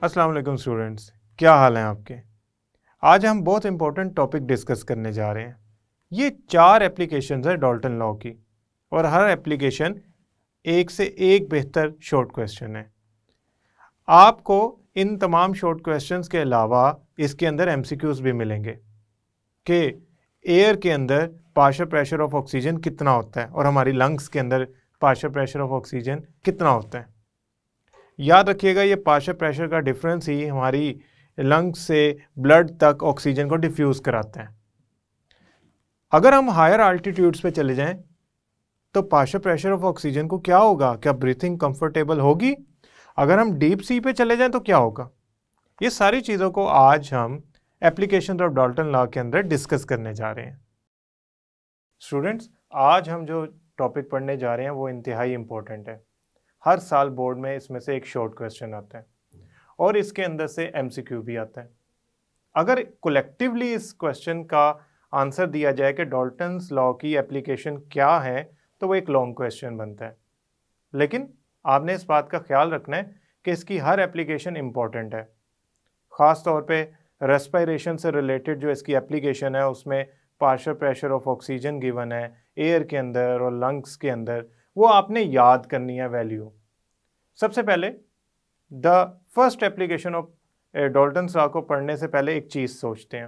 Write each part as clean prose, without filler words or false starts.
अस्सलाम वालेकुम स्टूडेंट्स, क्या हाल हैं आपके। आज हम बहुत इंपॉर्टेंट टॉपिक डिस्कस करने जा रहे हैं। ये 4 एप्लीकेशंस है डाल्टन लॉ की और हर एप्लीकेशन एक से एक बेहतर शॉर्ट क्वेश्चन है। आपको इन तमाम शॉर्ट क्वेश्चंस के अलावा इसके अंदर एमसीक्यूज भी मिलेंगे कि एयर के अंदर पार्शियल प्रेशर ऑफ ऑक्सीजन कितना होता है और हमारी लंग्स के अंदर पार्शियल प्रेशर ऑफ ऑक्सीजन कितना होता है। याद रखिएगा, ये पार्शियल प्रेशर का डिफरेंस ही हमारी लंग्स से ब्लड तक ऑक्सीजन को डिफ्यूज़ कराता है। अगर हम हायर आल्टीट्यूड्स पे चले जाएं तो पार्शियल प्रेशर ऑफ ऑक्सीजन को क्या होगा, क्या ब्रीथिंग कंफर्टेबल होगी। अगर हम डीप सी पे चले जाएं तो क्या होगा। ये सारी चीज़ों को आज हम एप्लीकेशन ऑफ डाल्टन लॉ के अंदर डिस्कस करने जा रहे हैं। स्टूडेंट्स, आज हम जो टॉपिक पढ़ने जा रहे हैं वो इंतहाई इंपॉर्टेंट है। हर साल बोर्ड में इसमें से एक शॉर्ट क्वेश्चन आता है और इसके अंदर से एमसीक्यू भी आता है। अगर कलेक्टिवली इस क्वेश्चन का आंसर दिया जाए कि डाल्टन्स लॉ की एप्लीकेशन क्या है तो वो एक लॉन्ग क्वेश्चन बनता है। लेकिन आपने इस बात का ख्याल रखना है कि इसकी हर एप्लीकेशन इंपॉर्टेंट है। ख़ास तौर पे रेस्पिरेशन से रिलेटेड जो इसकी एप्लीकेशन है उसमें partial pressure of oxygen given है एयर के अंदर और लंग्स के अंदर, वो आपने याद करनी है वैल्यू। सबसे पहले the first application of Dalton's law को पढ़ने से पहले एक चीज़ सोचते हैं।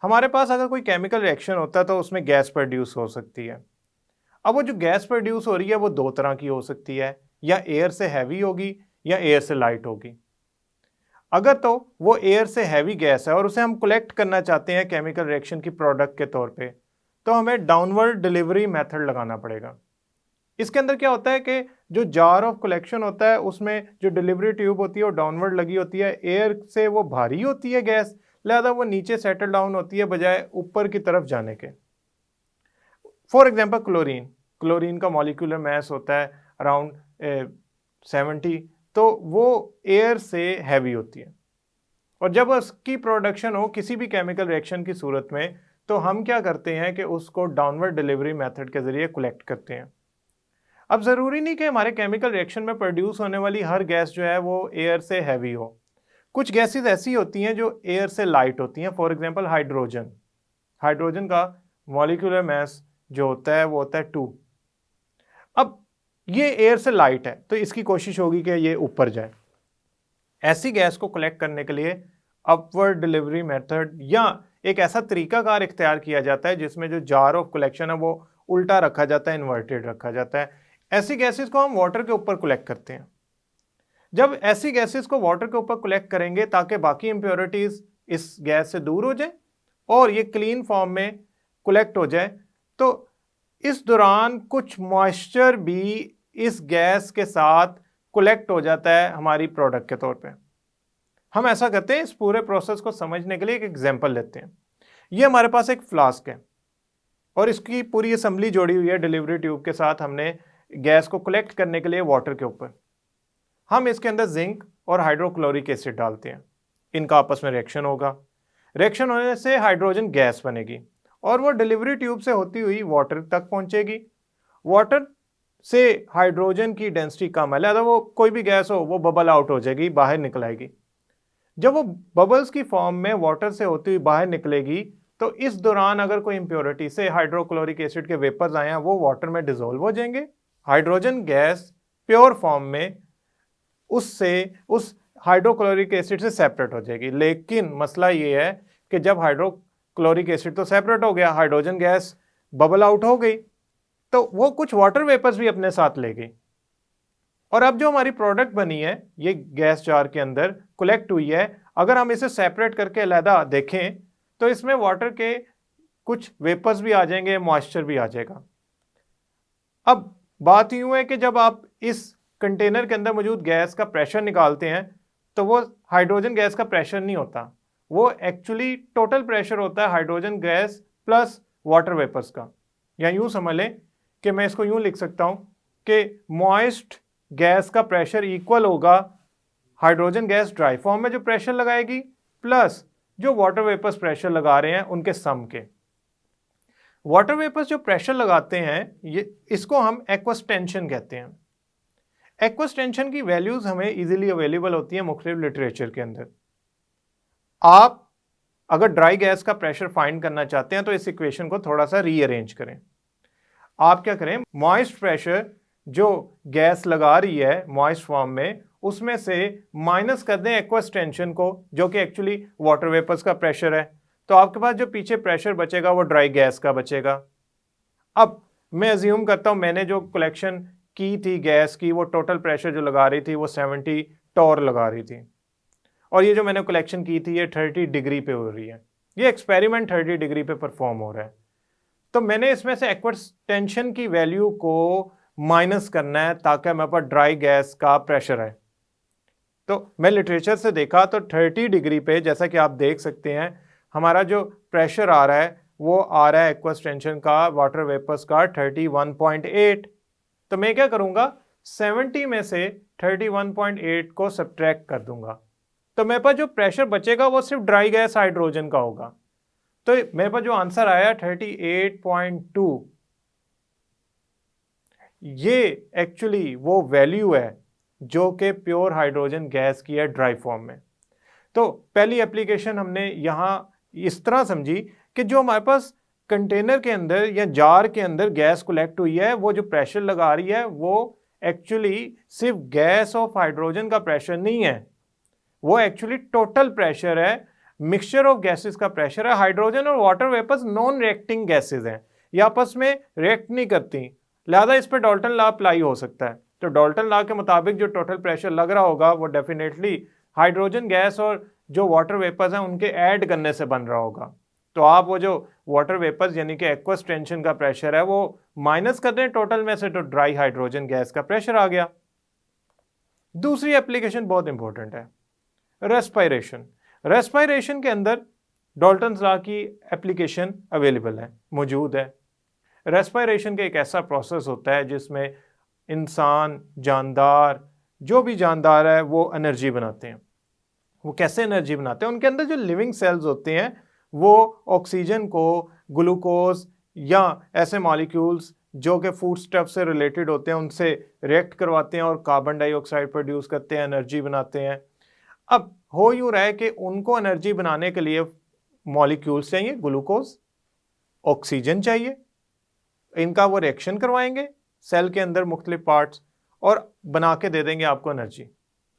हमारे पास अगर कोई केमिकल रिएक्शन होता है तो उसमें गैस प्रोड्यूस हो सकती है। अब वो जो गैस प्रोड्यूस हो रही है वो दो तरह की हो सकती है, या एयर से हैवी होगी या एयर से लाइट होगी। अगर तो वो एयर से हैवी गैस है और उसे हम कलेक्ट करना चाहते हैं केमिकल रिएक्शन की प्रोडक्ट के तौर पे, तो हमें डाउनवर्ड डिलीवरी मेथड लगाना पड़ेगा। इसके अंदर क्या होता है कि जो जार ऑफ कलेक्शन होता है उसमें जो डिलीवरी ट्यूब होती है वो डाउनवर्ड लगी होती है। एयर से वो भारी होती है गैस, लिहाजा वो नीचे सेटल डाउन होती है बजाय ऊपर की तरफ जाने के। फॉर एग्जांपल क्लोरीन का मॉलिक्यूलर मास होता है अराउंड 70, तो वो एयर से हैवी होती है। और जब उसकी प्रोडक्शन हो किसी भी केमिकल रिएक्शन की सूरत में तो हम क्या करते हैं कि उसको डाउनवर्ड डिलीवरी मेथड के जरिए कलेक्ट करते हैं। अब ज़रूरी नहीं कि हमारे केमिकल रिएक्शन में प्रोड्यूस होने वाली हर गैस जो है वो एयर से हैवी हो। कुछ गैसेस ऐसी होती हैं जो एयर से लाइट होती हैं। फॉर एग्जांपल हाइड्रोजन का मॉलिक्यूलर मास जो होता है वो होता है 2। अब ये एयर से लाइट है तो इसकी कोशिश होगी कि ये ऊपर जाए। ऐसी गैस को कलेक्ट करने के लिए अपवर्ड डिलीवरी मेथड या एक ऐसा तरीकाकार इख्तियार किया जाता है जिसमें जो जार ऑफ कलेक्शन है वो उल्टा रखा जाता है, इन्वर्टेड रखा जाता है। ऐसी गैसेस को हम वाटर के ऊपर कलेक्ट करते हैं। जब ऐसी गैसेस को वाटर के ऊपर कलेक्ट करेंगे ताकि बाकी इंप्योरिटीज इस गैस से दूर हो जाए और ये क्लीन फॉर्म में कलेक्ट हो जाए, तो इस दौरान कुछ मॉइस्चर भी इस गैस के साथ कलेक्ट हो जाता है हमारी प्रोडक्ट के तौर पे। हम ऐसा करते हैं, इस पूरे प्रोसेस को समझने के लिए एक एग्जांपल लेते हैं। ये हमारे पास एक फ्लास्क है और इसकी पूरी असेंबली जोड़ी हुई है डिलीवरी ट्यूब के साथ। हमने गैस को कलेक्ट करने के लिए वाटर के ऊपर हम इसके अंदर जिंक और हाइड्रोक्लोरिक एसिड डालते हैं। इनका आपस में रिएक्शन होगा। रिएक्शन होने से हाइड्रोजन गैस बनेगी और वो डिलीवरी ट्यूब से होती हुई वाटर तक पहुंचेगी। वाटर से हाइड्रोजन की डेंसिटी कम है, लिहाजा वो कोई भी गैस हो वो बबल आउट हो जाएगी, बाहर निकल आएगी। जब वो बबल्स की फॉर्म में वाटर से होती हुई बाहर निकलेगी तो इस दौरान अगर कोई इंप्योरिटी से हाइड्रोक्लोरिक एसिड के वेपर्स आए हैं वो वाटर में डिसॉल्व हो जाएंगे। हाइड्रोजन गैस प्योर फॉर्म में उस हाइड्रोक्लोरिक एसिड से सेपरेट हो जाएगी। लेकिन मसला ये है कि जब हाइड्रोक्लोरिक एसिड तो सेपरेट हो गया, हाइड्रोजन गैस बबल आउट हो गई, तो वो कुछ वाटर वेपर्स भी अपने साथ ले गई। और अब जो हमारी प्रोडक्ट बनी है ये गैस जार के अंदर कलेक्ट हुई है, अगर हम इसे सेपरेट करके अलहदा देखें तो इसमें वाटर के कुछ वेपर्स भी आ जाएंगे, मॉइस्चर भी आ जाएगा। अब बात यूं है कि जब आप इस कंटेनर के अंदर मौजूद गैस का प्रेशर निकालते हैं तो वो हाइड्रोजन गैस का प्रेशर नहीं होता, वो एक्चुअली टोटल प्रेशर होता है hydrogen gas plus water vapours का। या यूं समझ लें कि मैं इसको यूं लिख सकता हूं कि मॉइस्ट गैस का प्रेशर इक्वल होगा हाइड्रोजन गैस ड्राई फॉर्म में जो प्रेशर लगाएगी प्लस जो वाटर वेपर्स प्रेशर लगा रहे हैं उनके सम के। वाटर वेपर्स जो प्रेशर लगाते हैं ये इसको हम एक्वस टेंशन कहते हैं। एक्वस टेंशन की वैल्यूज हमें इजीली अवेलेबल होती है मुख्तलिफ लिटरेचर के अंदर। आप अगर ड्राई गैस का प्रेशर फाइंड करना चाहते हैं तो इस इक्वेशन को थोड़ा सा रीअरेंज करें। आप क्या करें, मॉइस्ट प्रेशर जो गैस लगा रही है मॉइस्ट फॉर्म में, उसमें से माइनस कर दें एक्वस टेंशन को, जो कि एक्चुअली वाटर वेपर्स का प्रेशर है। तो आपके पास जो पीछे प्रेशर बचेगा वो ड्राई गैस का बचेगा। अब मैं अज्यूम करता हूं मैंने जो कलेक्शन की थी गैस की, वो टोटल प्रेशर जो लगा रही थी वो 70 टॉर लगा रही थी, और ये जो मैंने कलेक्शन की थी ये 30 डिग्री पे हो रही है। ये एक्सपेरिमेंट 30 डिग्री पे परफॉर्म हो रहा है। तो मैंने इसमें से एक्वस टेंशन की वैल्यू को माइनस करना है ताकि मेरे पास ड्राई गैस का प्रेशर है। तो मैं लिटरेचर से देखा तो 30 डिग्री पे, जैसा कि आप देख सकते हैं, हमारा जो प्रेशर आ रहा है वो आ रहा है एक्वस टेंशन का वाटर वेपर्स का 31.8। तो मैं क्या करूंगा, 70 में से 31.8 को सब्ट्रैक्ट कर दूंगा, तो मेरे पास जो प्रेशर बचेगा वो सिर्फ ड्राई गैस हाइड्रोजन का होगा। तो मेरे पास जो आंसर आया 38.2, ये एक्चुअली वो वैल्यू है जो कि प्योर हाइड्रोजन गैस की है ड्राई फॉर्म में। तो पहली एप्लीकेशन हमने यहाँ इस तरह समझी कि जो हमारे पास कंटेनर के अंदर या जार के अंदर गैस कलेक्ट हुई है, वो जो प्रेशर लगा रही है वो एक्चुअली सिर्फ गैस ऑफ हाइड्रोजन का प्रेशर नहीं है, वो एक्चुअली टोटल प्रेशर है, मिक्सचर ऑफ गैसेस का प्रेशर है। हाइड्रोजन और water vapours non reacting gases हैं, ये आपस में रिएक्ट नहीं करती, लिहाजा इस पर डाल्टन लॉ अप्लाई हो सकता है। तो डाल्टन लॉ के मुताबिक जो टोटल प्रेशर लग रहा होगा वो डेफिनेटली हाइड्रोजन गैस और जो वाटर वेपर्स हैं उनके ऐड करने से बन रहा होगा। तो आप वो जो वाटर वेपर्स यानी कि एक्वस टेंशन का प्रेशर है वो माइनस कर दें टोटल में से, तो ड्राई हाइड्रोजन गैस का प्रेशर आ गया। दूसरी एप्लीकेशन बहुत इंपॉर्टेंट है, रेस्पिरेशन। रेस्पिरेशन के अंदर डाल्टन लॉ की एप्लीकेशन अवेलेबल है, मौजूद है। रेस्पिरेशन का एक ऐसा प्रोसेस होता है जिसमें इंसान, जानदार, जो भी जानदार है वो एनर्जी बनाते हैं। वो कैसे एनर्जी बनाते हैं, उनके अंदर जो लिविंग सेल्स होते हैं वो ऑक्सीजन को ग्लूकोज या ऐसे मॉलिक्यूल्स जो कि फूड स्टफ से रिलेटेड होते हैं उनसे रिएक्ट करवाते हैं और कार्बन डाइऑक्साइड प्रोड्यूस करते हैं, एनर्जी बनाते हैं। अब हो यूँ रहा है कि उनको एनर्जी बनाने के लिए मॉलिक्यूल्स चाहिए, ग्लूकोज, ऑक्सीजन चाहिए, इनका वो रिएक्शन करवाएंगे सेल के अंदर मुख्तलिफ पार्ट्स और बना के दे देंगे आपको एनर्जी,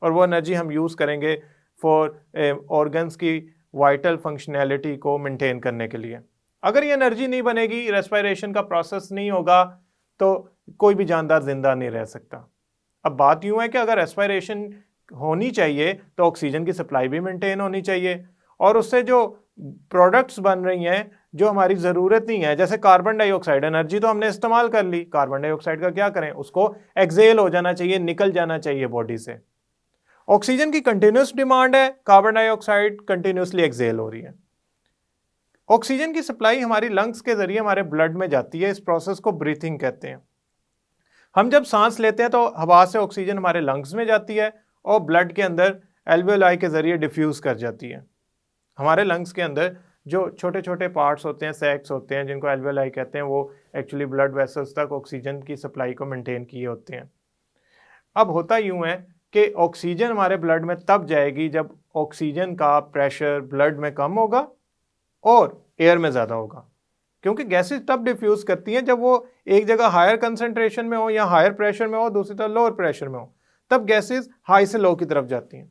और वो एनर्जी हम यूज़ करेंगे फॉर ऑर्गन्स की वाइटल फंक्शनैलिटी को मेंटेन करने के लिए। अगर ये एनर्जी नहीं बनेगी, रेस्पिरेशन का प्रोसेस नहीं होगा, तो कोई भी जानदार जिंदा नहीं रह सकता। अब बात यूँ है कि अगर रेस्पिरेशन होनी चाहिए तो ऑक्सीजन की सप्लाई भी मेंटेन होनी चाहिए, और उससे जो प्रोडक्ट्स बन रही हैं जो हमारी ज़रूरत नहीं है, जैसे कार्बन डाइऑक्साइड, एनर्जी तो हमने इस्तेमाल कर ली, कार्बन डाइऑक्साइड का क्या करें, उसको एक्सेल हो जाना चाहिए, निकल जाना चाहिए बॉडी से। ऑक्सीजन की कंटिन्यूस डिमांड है, कार्बन डाइऑक्साइड कंटिन्यूसली एक्सेल हो रही है। ऑक्सीजन की सप्लाई हमारी लंग्स के जरिए हमारे ब्लड में जाती है, इस प्रोसेस को ब्रीथिंग कहते हैं। हम जब सांस लेते हैं तो हवा से ऑक्सीजन हमारे लंग्स में जाती है और ब्लड के अंदर एल्वेओलाई के जरिए डिफ्यूज कर जाती है। हमारे लंग्स के अंदर जो छोटे छोटे पार्ट्स होते हैं, सैक्स होते हैं, जिनको एल्वेओलाई कहते हैं, वो एक्चुअली ब्लड वेसल्स तक ऑक्सीजन की सप्लाई को मेंटेन किए होते हैं। अब होता यूँ है कि ऑक्सीजन हमारे ब्लड में तब जाएगी जब ऑक्सीजन का प्रेशर ब्लड में कम होगा और एयर में ज़्यादा होगा, क्योंकि गैसेस तब डिफ्यूज करती हैं जब वो एक जगह हायर कंसंट्रेशन में हो या हायर प्रेशर में हो, दूसरी तरफ लोअर प्रेशर में हो, तब गैसेस हाई से लो की तरफ जाती हैं।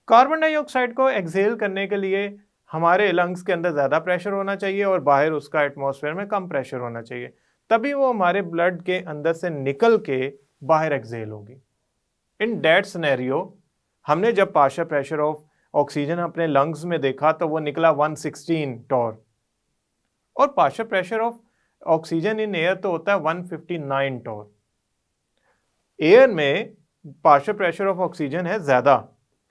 कार्बन डाइऑक्साइड को एक्सेल करने के लिए हमारे लंग्स के अंदर ज़्यादा प्रेशर होना चाहिए और बाहर उसका एटमॉस्फेयर में कम प्रेशर होना चाहिए, तभी वो हमारे ब्लड के अंदर से निकल के बाहर एक्सेल होगी। इन दैट सिनेरियो हमने जब पार्शियल प्रेशर ऑफ ऑक्सीजन अपने लंग्स में देखा तो वो निकला 116 टॉर, और partial pressure of oxygen in air तो होता है 159 टॉर। एयर में पार्शियल प्रेशर ऑफ ऑक्सीजन है ज़्यादा,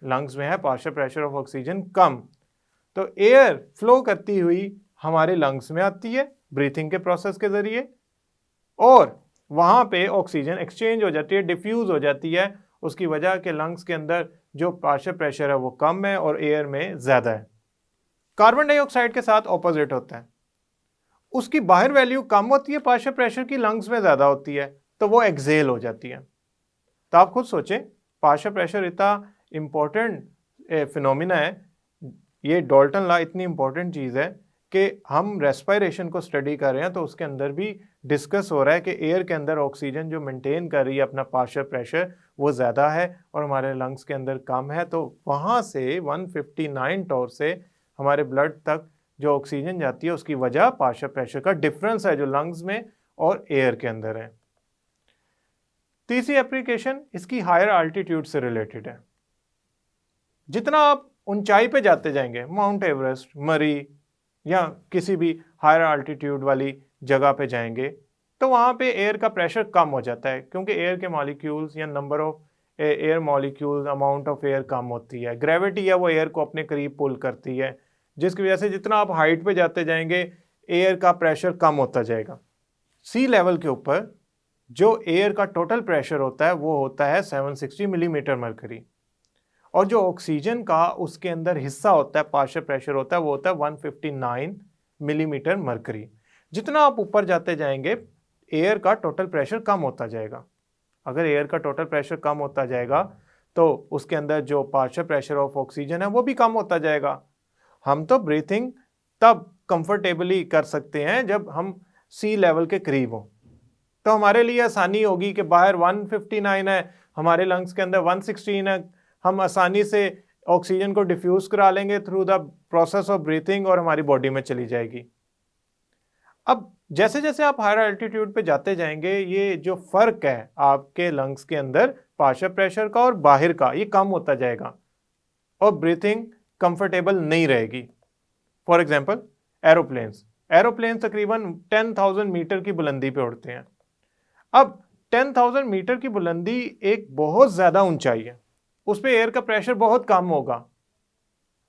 लंग्स में है पार्शियल प्रेशर ऑफ ऑक्सीजन कम, तो एयर फ्लो करती हुई हमारे लंग्स में आती है ब्रीथिंग के प्रोसेस के ज़रिए, और वहाँ पे ऑक्सीजन एक्सचेंज हो जाती है, डिफ्यूज़ हो जाती है, उसकी वजह के लंग्स के अंदर जो पार्शियल प्रेशर है वो कम है और एयर में ज़्यादा है। कार्बन डाइऑक्साइड के साथ ऑपोजिट होता है, उसकी बाहर वैल्यू कम होती है पार्शियल प्रेशर की, लंग्स में ज़्यादा होती है, तो वो एक्सेल हो जाती है। तो आप खुद सोचें, पार्शियल प्रेशर इतना इम्पोर्टेंट फिनोमिना है, ये डाल्टन लॉ इतनी इम्पोर्टेंट चीज़ है कि हम रेस्पिरेशन को स्टडी कर रहे हैं तो उसके अंदर भी डिस्कस हो रहा है कि एयर के अंदर ऑक्सीजन जो मेंटेन कर रही है अपना पार्शियल प्रेशर वो ज़्यादा है और हमारे लंग्स के अंदर कम है। तो वहाँ से 159 टॉर से हमारे ब्लड तक जो ऑक्सीजन जाती है उसकी वजह पार्शियल प्रेशर का डिफरेंस है जो लंग्स में और एयर के अंदर है। तीसरी एप्लीकेशन इसकी हायर अल्टीट्यूड से रिलेटेड है। जितना आप ऊंचाई पे जाते जाएंगे, माउंट एवरेस्ट, मरी या किसी भी हायर अल्टीट्यूड वाली जगह पे जाएंगे, तो वहाँ पे एयर का प्रेशर कम हो जाता है क्योंकि एयर के मॉलिक्यूल्स या number of air molecules, amount of air कम होती है। ग्रेविटी है वो एयर को अपने करीब पुल करती है, जिसकी वजह से जितना आप हाइट पे जाते जाएंगे एयर का प्रेशर कम होता जाएगा। सी लेवल के ऊपर जो एयर का टोटल प्रेशर होता है वो होता है 760 मिलीमीटर मरकरी, और जो ऑक्सीजन का उसके अंदर हिस्सा होता है, पार्शियल प्रेशर होता है, वो होता है 159 मिलीमीटर मरकरी। जितना आप ऊपर जाते जाएंगे एयर का टोटल प्रेशर कम होता जाएगा। अगर एयर का टोटल प्रेशर कम होता जाएगा तो उसके अंदर जो पार्शियल प्रेशर ऑफ ऑक्सीजन है वो भी कम होता जाएगा। हम तो ब्रीथिंग तब कंफर्टेबली कर सकते हैं जब हम सी लेवल के करीब हों, तो हमारे लिए आसानी होगी कि बाहर 159 है, हमारे लंग्स के अंदर 116 है, हम आसानी से ऑक्सीजन को डिफ्यूज करा लेंगे through the process of breathing और हमारी बॉडी में चली जाएगी। अब जैसे जैसे आप हायर एल्टीट्यूड पे जाते जाएंगे ये जो फर्क है आपके लंग्स के अंदर पार्शियल प्रेशर का और बाहर का, ये कम होता जाएगा और ब्रीथिंग कंफर्टेबल नहीं रहेगी। फॉर एग्जांपल एरोप्लेन्स तकरीबन 10,000 मीटर की बुलंदी पे उड़ते हैं। अब 10,000 मीटर की बुलंदी एक बहुत ज़्यादा ऊंचाई है, उस पर एयर का प्रेशर बहुत कम होगा।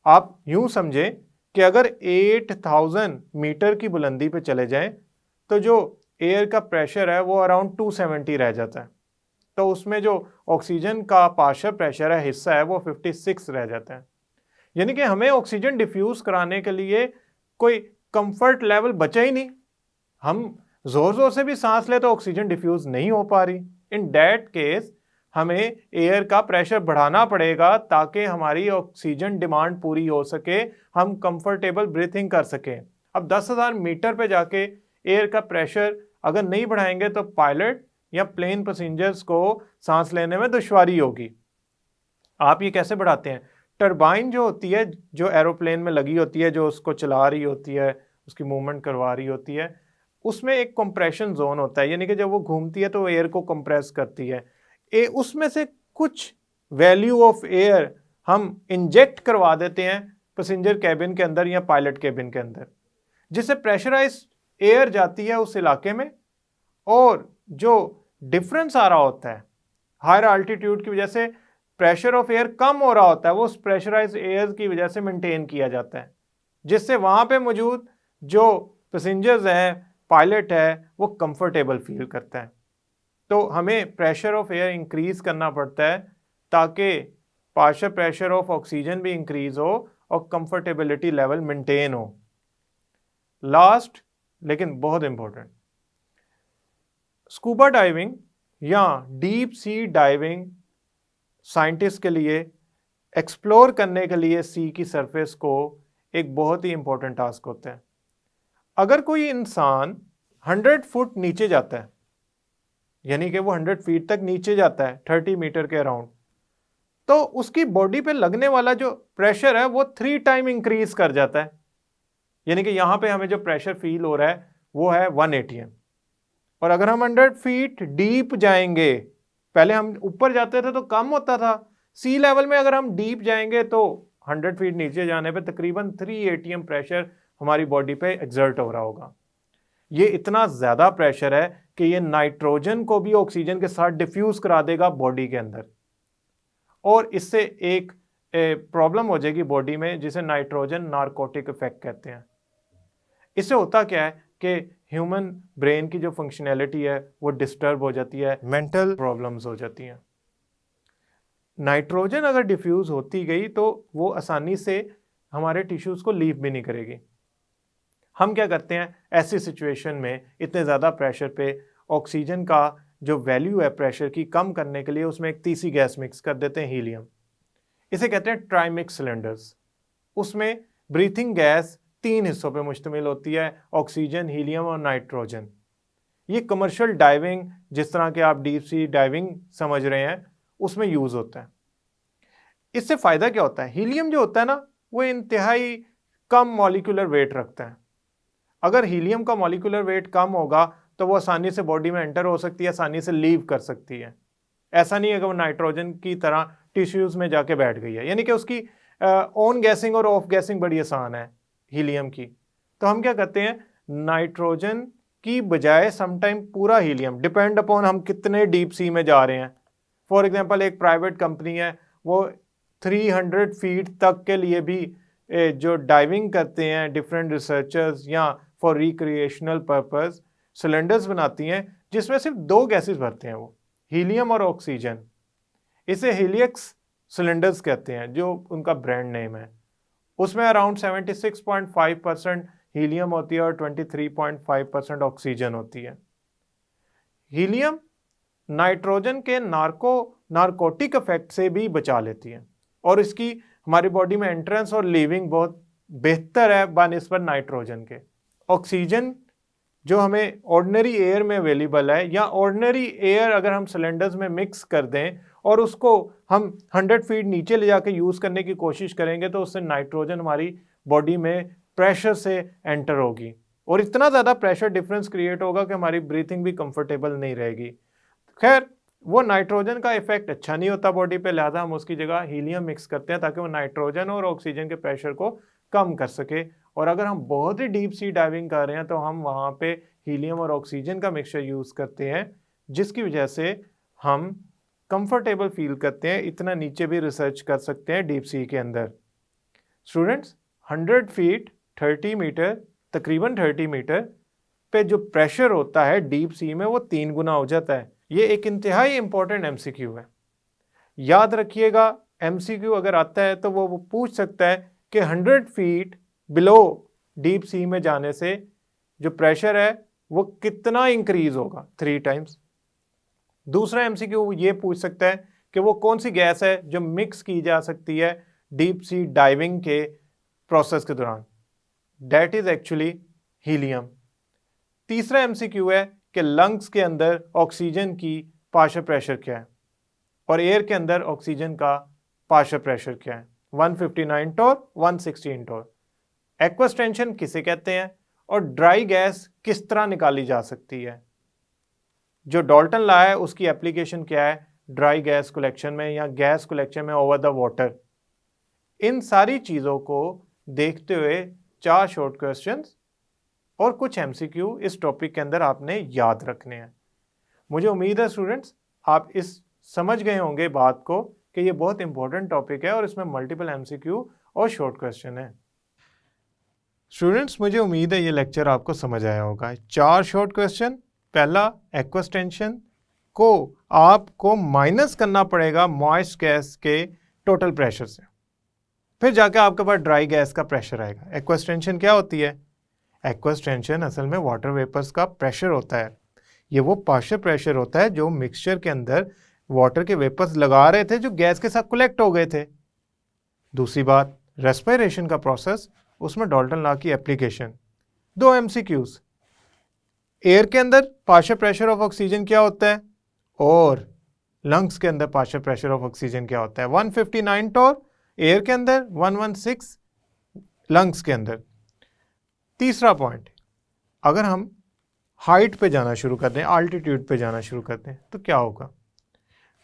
आप यूं समझें कि अगर 8,000 मीटर की बुलंदी पे चले जाएं तो जो एयर का प्रेशर है वो अराउंड 270 रह जाता है, तो उसमें जो ऑक्सीजन का पार्शियल प्रेशर है, हिस्सा है, वो 56 रह जाता है। यानी कि हमें ऑक्सीजन डिफ्यूज कराने के लिए कोई कंफर्ट लेवल बचा ही नहीं। हम जोर जोर से भी सांस ले तो ऑक्सीजन डिफ्यूज नहीं हो पा रही। इन दैट केस हमें एयर का प्रेशर बढ़ाना पड़ेगा ताकि हमारी ऑक्सीजन डिमांड पूरी हो सके, हम कंफर्टेबल ब्रीथिंग कर सकें। अब 10,000 मीटर पे जाके एयर का प्रेशर अगर नहीं बढ़ाएंगे तो पायलट या प्लेन पैसेंजर्स को सांस लेने में दुश्वारी होगी। आप ये कैसे बढ़ाते हैं? टरबाइन जो होती है, जो एरोप्लेन में लगी होती है, जो उसको चला रही होती है, उसकी मूवमेंट करवा रही होती है, उसमें एक कंप्रेशन जोन होता है, यानी कि जब वो घूमती है तो एयर को कंप्रेस करती है। उसमें से कुछ वैल्यू ऑफ एयर हम इंजेक्ट करवा देते हैं पैसेंजर कैबिन के अंदर या पायलट कैबिन के अंदर, जिससे प्रेशराइज एयर जाती है उस इलाके में, और जो डिफरेंस आ रहा होता है हायर अल्टीट्यूड की वजह से प्रेशर ऑफ एयर कम हो रहा होता है, वो उस प्रेशराइज एयर की वजह से मेंटेन किया जाता है, जिससे वहाँ पे मौजूद जो पैसेंजर्स हैं, पायलट है, वो कंफर्टेबल फील करता है। तो हमें प्रेशर ऑफ एयर इंक्रीज करना पड़ता है ताकि पार्शियल प्रेशर ऑफ ऑक्सीजन भी इंक्रीज हो और कंफर्टेबिलिटी लेवल मेंटेन हो। लास्ट लेकिन बहुत इंपॉर्टेंट, स्कूबा डाइविंग या डीप सी डाइविंग साइंटिस्ट के लिए एक्सप्लोर करने के लिए सी की सरफेस को एक बहुत ही इंपॉर्टेंट टास्क होता है। अगर कोई इंसान 100 फुट नीचे जाता है, यानी कि वो 100 फीट तक नीचे जाता है 30 मीटर के अराउंड, तो उसकी बॉडी पे लगने वाला जो प्रेशर है वो 3 टाइम इंक्रीज कर जाता है। यानी कि यहाँ पे हमें जो प्रेशर फील हो रहा है वो है 180 एम। और अगर हम 100 फीट डीप जाएंगे, पहले हम ऊपर जाते थे तो कम होता था, सी लेवल में अगर हम डीप जाएंगे तो 100 फीट नीचे जाने पे तकरीबन 380 एम प्रेशर हमारी बॉडी पे एक्सर्ट हो रहा होगा। ये इतना ज़्यादा प्रेशर है कि ये नाइट्रोजन को भी ऑक्सीजन के साथ डिफ्यूज करा देगा बॉडी के अंदर, और इससे एक प्रॉब्लम हो जाएगी बॉडी में जिसे नाइट्रोजन नार्कोटिक इफेक्ट कहते हैं। इससे होता क्या है कि ह्यूमन ब्रेन की जो फंक्शनैलिटी है वो डिस्टर्ब हो जाती है, मेंटल प्रॉब्लम्स हो जाती हैं। नाइट्रोजन अगर डिफ्यूज होती गई तो वो आसानी से हमारे टिश्यूज़ को लीव भी नहीं करेगी। हम क्या करते हैं ऐसी सिचुएशन में, इतने ज़्यादा प्रेशर पे ऑक्सीजन का जो वैल्यू है प्रेशर की कम करने के लिए उसमें एक तीसरी गैस मिक्स कर देते हैं, हीलियम। इसे कहते हैं ट्राइमिक्स सिलेंडर्स। उसमें ब्रीथिंग गैस 3 हिस्सों पे मुश्तमिल होती है, ऑक्सीजन, हीलियम और नाइट्रोजन। ये कमर्शियल डाइविंग, जिस तरह के आप डीप सी डाइविंग समझ रहे हैं, उसमें यूज़ होता है। इससे फ़ायदा क्या होता है? हीलियम जो होता है ना, वो इंतहाई कम मॉलिक्यूलर वेट रखता है। अगर हीलियम का मॉलिक्यूलर वेट कम होगा तो वो आसानी से बॉडी में एंटर हो सकती है, आसानी से लीव कर सकती है। ऐसा नहीं है कि वो नाइट्रोजन की तरह टिश्यूज़ में जाके बैठ गई है, यानी कि उसकी ऑन गैसिंग और ऑफ गैसिंग बड़ी आसान है हीलियम की। तो हम क्या करते हैं, नाइट्रोजन की बजाय समटाइम पूरा हीलियम, डिपेंड अपॉन हम कितने डीप सी में जा रहे हैं। फॉर एग्जांपल एक प्राइवेट कंपनी है, वो 300 फीट तक के लिए भी जो डाइविंग करते हैं डिफरेंट रिसर्चर्स या फॉर रिक्रिएशनल पर्पस सिलेंडर्स बनाती हैं, जिसमें सिर्फ 2 गैसेस भरते हैं, वो हीलियम और ऑक्सीजन। इसे हीलियक्स सिलेंडर्स कहते हैं, जो उनका ब्रांड नेम है। उसमें अराउंड 76.5% हीलियम होती है और 23.5% ऑक्सीजन होती है। हीलियम नाइट्रोजन के नार्कोटिक इफेक्ट से भी बचा लेती है और इसकी हमारी बॉडी में एंट्रेंस और लीविंग बहुत बेहतर है बनिस्बत नाइट्रोजन के। ऑक्सीजन जो हमें ऑर्डिनरी एयर में अवेलेबल है, या ऑर्डिनरी एयर अगर हम सिलेंडर्स में मिक्स कर दें और उसको हम 100 फीट नीचे ले जाकर यूज़ करने की कोशिश करेंगे, तो उससे नाइट्रोजन हमारी बॉडी में प्रेशर से एंटर होगी और इतना ज़्यादा प्रेशर डिफरेंस क्रिएट होगा कि हमारी ब्रीथिंग भी कंफर्टेबल नहीं रहेगी। खैर, वो नाइट्रोजन का इफेक्ट अच्छा नहीं होता बॉडी पे, लिहाजा हम उसकी जगह हीलियम मिक्स करते हैं ताकि वो नाइट्रोजन और ऑक्सीजन के प्रेशर को कम कर सके। और अगर हम बहुत ही डीप सी डाइविंग कर रहे हैं तो हम वहाँ पे हीलियम और ऑक्सीजन का मिक्सचर यूज़ करते हैं, जिसकी वजह से हम कंफर्टेबल फील करते हैं। इतना नीचे भी रिसर्च कर सकते हैं डीप सी के अंदर। स्टूडेंट्स, 100 फीट 30 मीटर, तकरीबन 30 मीटर पे जो प्रेशर होता है डीप सी में, वो 3 गुना हो जाता है। ये एक इंतहाई इंपॉर्टेंट एमसीक्यू है, याद रखिएगा। एमसीक्यू अगर आता है तो वो पूछ सकता है कि 100 फीट बिलो डीप सी में जाने से जो प्रेशर है वो कितना इंक्रीज होगा, 3 टाइम्स। दूसरा एमसीक्यू ये पूछ सकता है कि वो कौन सी गैस है जो मिक्स की जा सकती है डीप सी डाइविंग के प्रोसेस के दौरान, दैट इज एक्चुअली हीलियम। तीसरा एमसीक्यू है कि लंग्स के अंदर ऑक्सीजन की पार्शियल प्रेशर क्या है और एयर के अंदर ऑक्सीजन का पार्शियल प्रेशर क्या है, 159 टोर, 116 टोर। एक्वस टेंशन किसे कहते हैं और ड्राई गैस किस तरह निकाली जा सकती है। जो डाल्टन लॉ है उसकी एप्लीकेशन क्या है ड्राई गैस कलेक्शन में या गैस कलेक्शन में ओवर द वाटर। इन सारी चीज़ों को देखते हुए 4 शॉर्ट क्वेश्चंस और कुछ एमसीक्यू इस टॉपिक के अंदर आपने याद रखने हैं। मुझे उम्मीद है स्टूडेंट्स आप इस समझ गए होंगे बात को कि ये बहुत इंपॉर्टेंट टॉपिक है और इसमें मल्टीपल एमसीक्यू और शॉर्ट क्वेश्चन है। स्टूडेंट्स, मुझे उम्मीद है ये लेक्चर आपको समझ आया होगा। 4 शॉर्ट क्वेश्चन। पहला, एक्वस टेंशन को आपको माइनस करना पड़ेगा मॉइस्ट गैस के टोटल प्रेशर से, फिर जाकर आपके पास ड्राई गैस का प्रेशर आएगा। एक्वस टेंशन क्या होती है? एक्वस टेंशन असल में वाटर वेपर्स का प्रेशर होता है। ये वो पार्शियल प्रेशर होता है जो मिक्सचर के अंदर वाटर के वेपर्स लगा रहे थे जो गैस के साथ कलेक्ट हो गए थे। दूसरी बात, रेस्पिरेशन का प्रोसेस, उसमें डाल्टन लॉ की एप्लीकेशन। 2 एमसीक्यूज, एयर के अंदर पार्शियल प्रेशर ऑफ ऑक्सीजन क्या होता है और लंग्स के अंदर पार्शियल प्रेशर ऑफ ऑक्सीजन क्या होता है। 159 टोर एयर के अंदर, 116 लंग्स के अंदर। तीसरा पॉइंट, अगर हम हाइट पे जाना शुरू कर दें, आल्टीट्यूड पे जाना शुरू कर दें तो क्या होगा?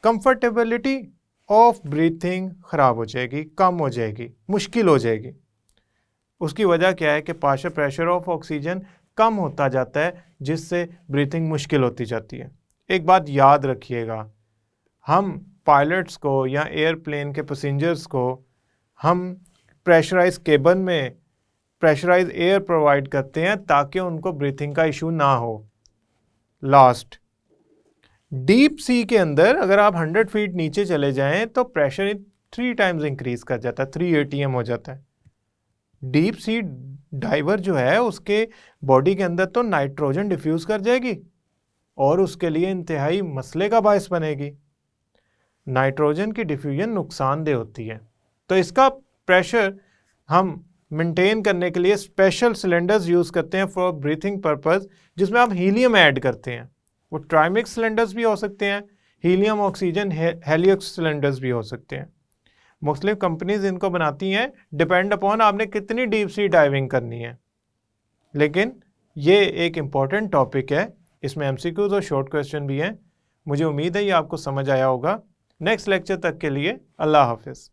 कंफर्टेबिलिटी ऑफ ब्रीथिंग ख़राब हो जाएगी, कम हो जाएगी, मुश्किल हो जाएगी। उसकी वजह क्या है कि पार्शियल प्रेशर ऑफ ऑक्सीजन कम होता जाता है, जिससे ब्रीथिंग मुश्किल होती जाती है। एक बात याद रखिएगा, हम पायलट्स को या एयरप्लेन के पैसेंजर्स को हम प्रेशराइज केबिन में प्रेशराइज एयर प्रोवाइड करते हैं ताकि उनको ब्रीथिंग का इशू ना हो। लास्ट, डीप सी के अंदर अगर आप 100 फीट नीचे चले जाएं तो प्रेशर 3 टाइम्स इंक्रीज कर जाता है, 3 atm हो जाता है। डीप सी डाइवर जो है उसके बॉडी के अंदर तो नाइट्रोजन डिफ्यूज कर जाएगी और उसके लिए इंतहाई मसले का बायस बनेगी। नाइट्रोजन की डिफ्यूजन नुकसानदेह होती है, तो इसका प्रेशर हम मेंटेन करने के लिए स्पेशल सिलेंडर्स यूज़ करते हैं फॉर ब्रीथिंग पर्पस, जिसमें आप हीलियम ऐड करते हैं। वो ट्राइमिक्स सिलेंडर्स भी हो सकते हैं, हीलियम ऑक्सीजन हेलिक्स सिलेंडर्स भी हो सकते हैं। मुख्तलिफ कंपनीज इनको बनाती हैं, डिपेंड अपॉन आपने कितनी डीप सी डाइविंग करनी है। लेकिन ये एक इम्पॉर्टेंट टॉपिक है, इसमें एमसीक्यूज और शॉर्ट क्वेश्चन भी हैं। मुझे उम्मीद है ये आपको समझ आया होगा। नेक्स्ट लेक्चर तक के लिए अल्लाह हाफिज़।